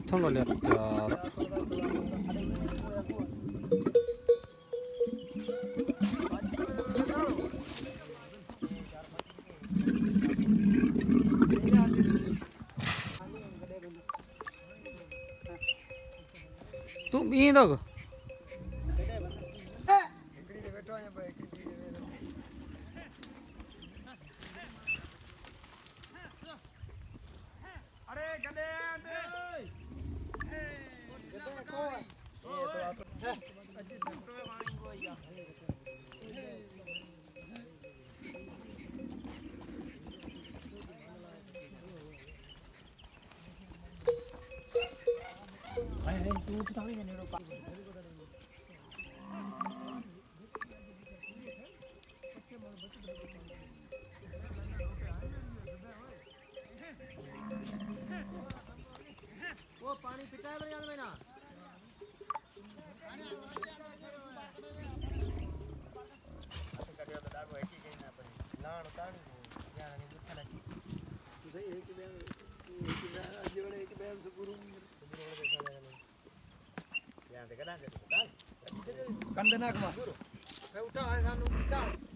ਹੱਥੋਂ ਲੈ ਲਿਆ ਯਾਰ। ਤੂੰ ਵੀ ਦog वो पानी पिटाया बन याद में ना कंदना कमा उठा है सानू